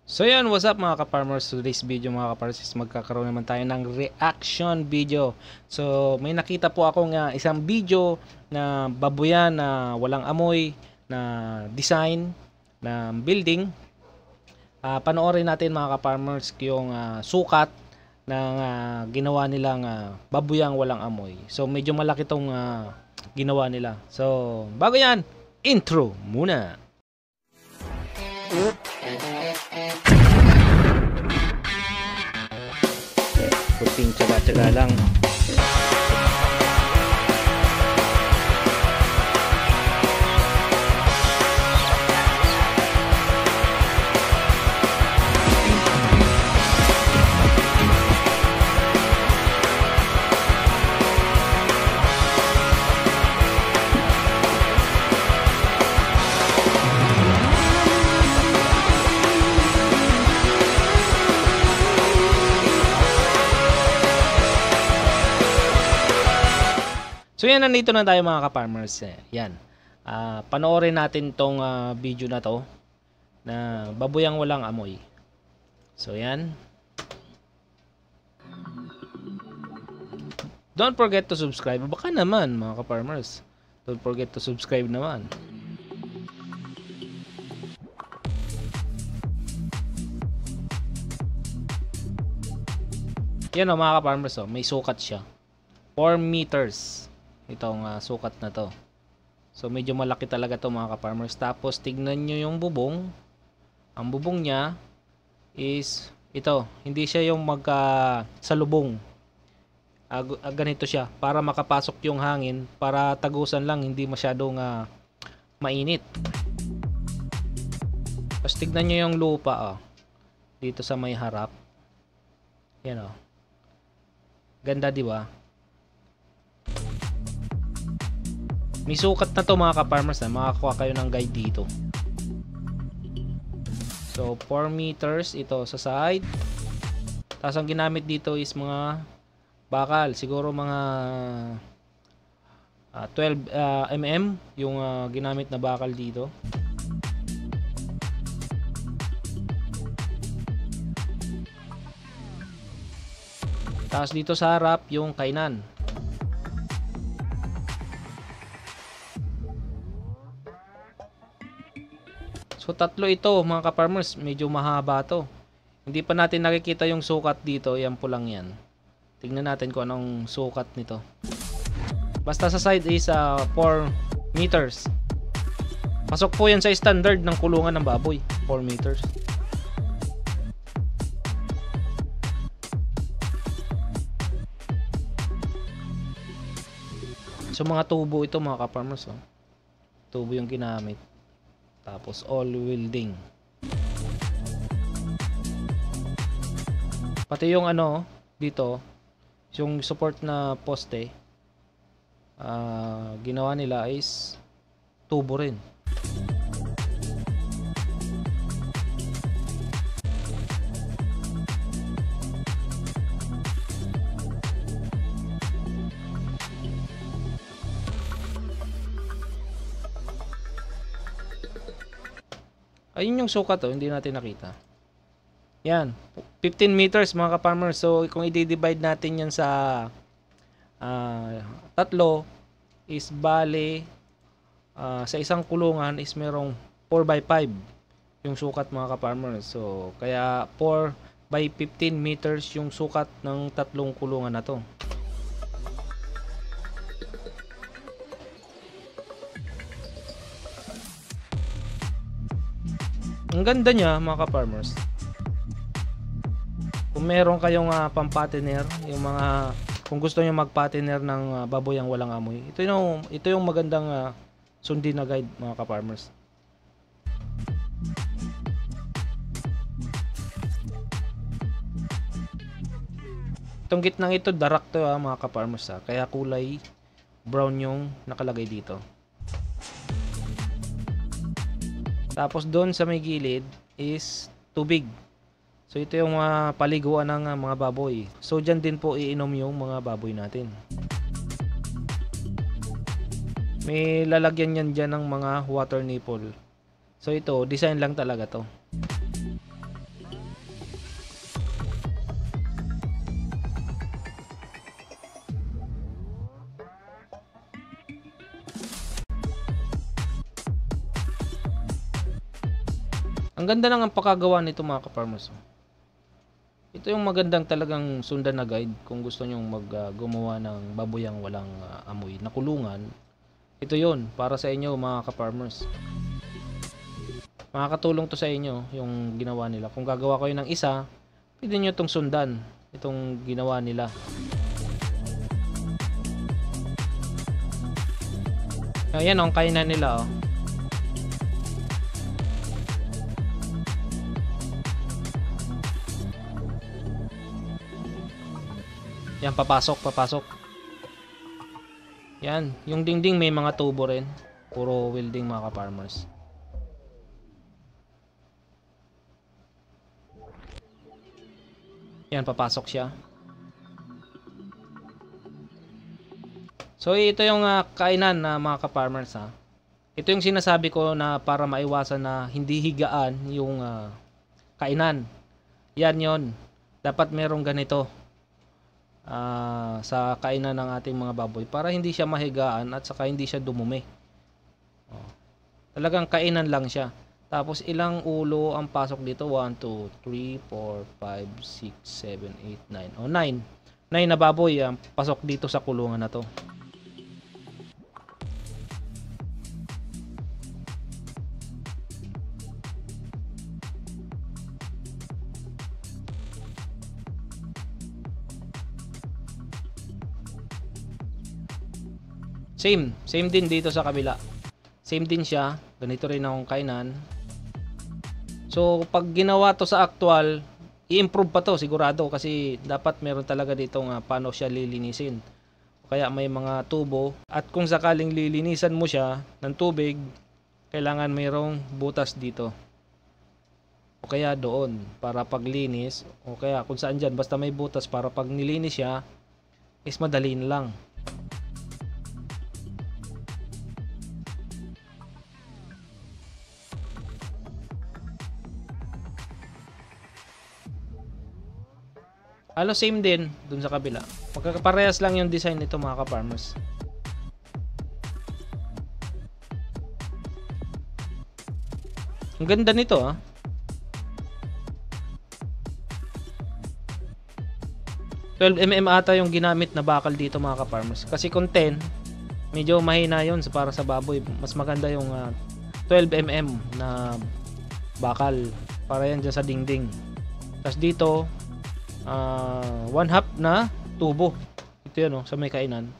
So yan, what's up mga ka-farmers? Today's video mga ka-farmers is magkakaroon naman tayo ng reaction video. So may nakita po akong isang video na babuyan na walang amoy na design na building. Panoorin natin mga ka-farmers yung sukat ng ginawa nilang babuyang walang amoy. So medyo malaki tong ginawa nila. So bago yan, intro muna. Kunting tsaga-tsaga lang. So yan, nandito na tayo mga ka-farmers. Yan. Panoorin natin tong video na to na babuyang walang amoy. So yan. Don't forget to subscribe. Baka naman mga ka-farmers. Don't forget to subscribe naman. Yan o mga ka-farmers, may sukat siya. 4 meters. Itong sukat na to. So medyo malaki talaga to mga ka-farmers. Tapos tignan nyo yung bubong. Ang bubong niya is ito. Hindi siya yung salubong. Ganito siya. Para makapasok yung hangin. Para tagusan lang. Hindi masyadong mainit. Tapos tignan nyo yung lupa. Dito sa may harap. Yan o. Ganda, di ba? May sukat na to mga ka-farmers na makakuha kayo ng guide dito. So 4 meters ito sa side. Tapos ang ginamit dito is mga bakal. Siguro mga 12 mm yung ginamit na bakal dito. Tapos dito sa harap yung kainan. So tatlo ito mga ka-farmers, medyo mahaba to. Hindi pa natin nakikita yung sukat dito, yan po lang yan. Tingnan natin kung anong sukat nito. Basta sa side is 4 meters. Pasok po yan sa standard ng kulungan ng baboy, 4 meters. So mga tubo ito mga ka-farmers. Tubo yung ginamit. Tapos all welding. Pati yung dito, yung support na poste, ginawa nila is tubo rin. Ayun yung sukat hindi natin nakita. Yan, 15 meters mga ka-farmers. So kung i-divide natin yan sa tatlo is bale sa isang kulungan is merong 4x5 yung sukat mga ka-farmers. So kaya 4 by 15 meters yung sukat ng tatlong kulungan na to. Ang ganda niya mga ka-farmers. Kung meron kayong pampatiner, yung kung gusto niyo magpatiner ng baboyang walang amoy, ito yung magandang sundin na guide mga ka-farmers. Itong gitnang ito darak to mga ka-farmers kaya kulay brown yung nakalagay dito. Tapos doon sa may gilid is tubig. So ito yung paliguan ng mga baboy. So dyan din po iinom yung mga baboy natin. May lalagyan yan dyan ng mga water nipple. So ito, design lang talaga to. Ang ganda ng pagkagawa nito mga ka-farmers. Ito yung magandang talagang sundan na guide kung gusto nyong gumawa ng babuyang walang amoy na kulungan. Ito yon para sa inyo mga ka-farmers. Makakatulong to sa inyo yung ginawa nila. Kung gagawa kayo ng isa, pwede nyo itong sundan. Itong ginawa nila. Ayan ang kainan nila oh. Yan, papasok. Yan, yung dingding may mga tubo rin. Puro welding mga ka-farmers. Yan, papasok siya. So, ito yung kainan na mga ka-farmers ha. Ito yung sinasabi ko na para maiwasan na hindi higaan yung kainan. Yan yon. Dapat merong ganito. Sa kainan ng ating mga baboy para hindi siya mahigaan at saka hindi siya dumumi. Talagang kainan lang siya. Tapos ilang ulo ang pasok dito? 1, 2, 3, 4, 5, 6, 7, 8, 9. O 9. 9 na baboy ang pasok dito sa kulungan na to. Same din dito sa kabila. Same din siya, ganito rin ang kainan. So pag ginawa to sa actual, i-improve pa to sigurado kasi dapat meron talaga dito paano siya lilinisin. Kaya may mga tubo at kung sakaling lilinisan mo siya ng tubig, kailangan mayroong butas dito. O kaya doon para paglinis, o kaya kung saan dyan basta may butas para pag nilinis siya is madali na lang. Halos same din dun sa kabila. Magkakaparehas lang yung design nito mga ka-farmers. Ang ganda nito ah. 12mm ata yung ginamit na bakal dito mga ka-farmers. Kasi kung 10, medyo mahina yun para sa baboy. Mas maganda yung 12mm na bakal. Para yan dyan sa dingding. Tapos dito, 1/2 na tubo. Ito yan sa may kainan.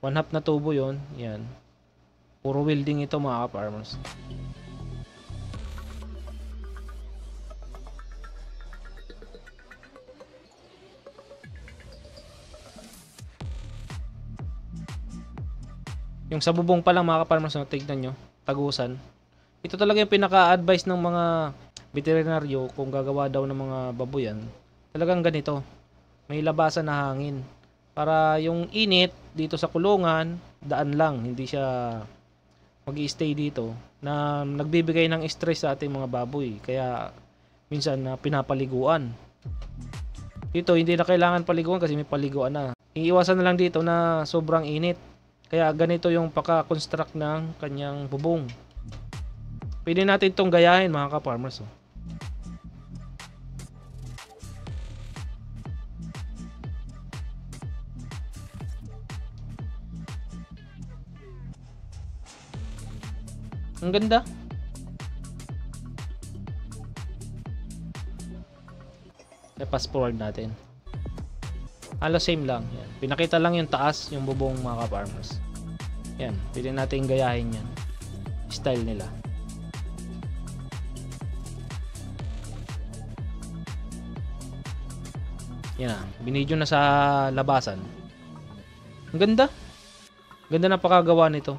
1/2 na tubo yon. Yan. Puro welding ito mga ka-farmers. Yung sa bubong pa lang mga ka-farmers, tignan nyo, tagusan. Ito talaga yung pinaka-advice ng mga veterinaryo kung gagawa daw ng mga baboyan. Talagang ganito, may labasan na hangin para yung init dito sa kulungan daan lang, hindi siya mag-i-stay dito na nagbibigay ng stress sa ating mga baboy, kaya minsan pinapaliguan dito. Hindi na kailangan paliguan kasi may paliguan na. Iiwasan na lang dito na sobrang init, kaya ganito yung paka-construct ng kanyang bubong. Pwede natin itong gayahin mga ka-farmers Ang ganda. I-pass forward natin. Halos same lang. Yan. Pinakita lang yung taas, yung bubong mga ka-farmers. Yan. Pwede natin gayahin yan. Style nila. Yan. Binidyo na sa labasan. Ang ganda. Ganda na pakagawa nito.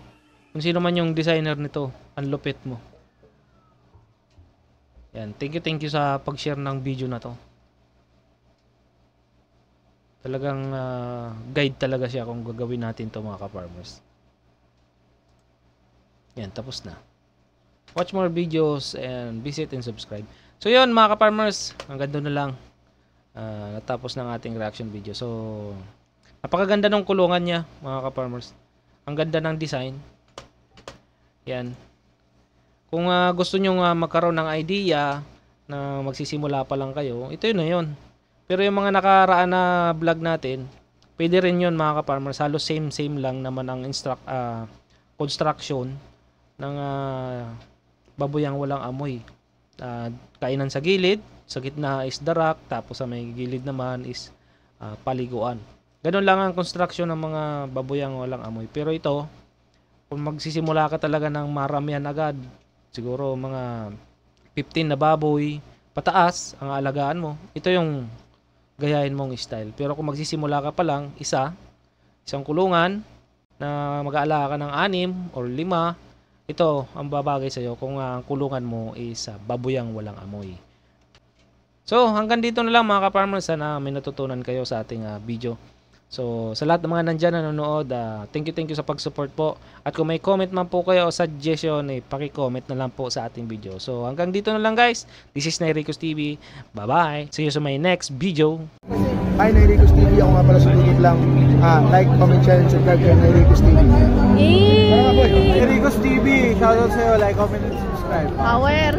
Kung sino man yung designer nito, ang lupit mo. Yan, thank you sa pag-share ng video na to. Talagang guide talaga siya kung gagawin natin to mga ka-farmers. Yan, tapos na. Watch more videos and visit and subscribe. So yun mga ka-farmers, hanggang doon na lang. Natapos ng ating reaction video. So, napakaganda ng kulungan niya mga ka-farmers. Ang ganda ng design. Yan. Kung gusto nyo magkaroon ng idea na magsisimula pa lang kayo, ito yun na yun. Pero yung mga nakaraan na vlog natin, pwede rin yun mga ka-farmers. Halos same lang naman ang construction ng baboyang walang amoy. Kainan sa gilid, sa gitna is darak, tapos sa may gilid naman is paliguan. Ganun lang ang construction ng mga baboyang walang amoy. Pero ito, kung magsisimula ka talaga ng maramihan agad, siguro mga 15 na baboy, pataas ang alagaan mo, ito yung gayahin mong style. Pero kung magsisimula ka pa lang, isang kulungan na mag-aalaga ka ng 6 or 5, ito ang babagay sa'yo kung ang kulungan mo is baboyang walang amoy. So, hanggang dito na lang mga ka-farmers. Sana may natutunan kayo sa ating video. So, sa lahat ng mga nandyan na nanonood, thank you sa pag-support po. At kung may comment man po kayo o suggestion, paki-comment na lang po sa ating video. So, hanggang dito na lang guys. This is Nairicos TV. Bye-bye. See you sa my next video. Hi, Nairicos TV. Ako nga pala sumigit lang. Like, comment, share, and subscribe kay Nairicos TV. Yay! Nairicos TV. Shoutout sa'yo. Like, comment, and subscribe. Power!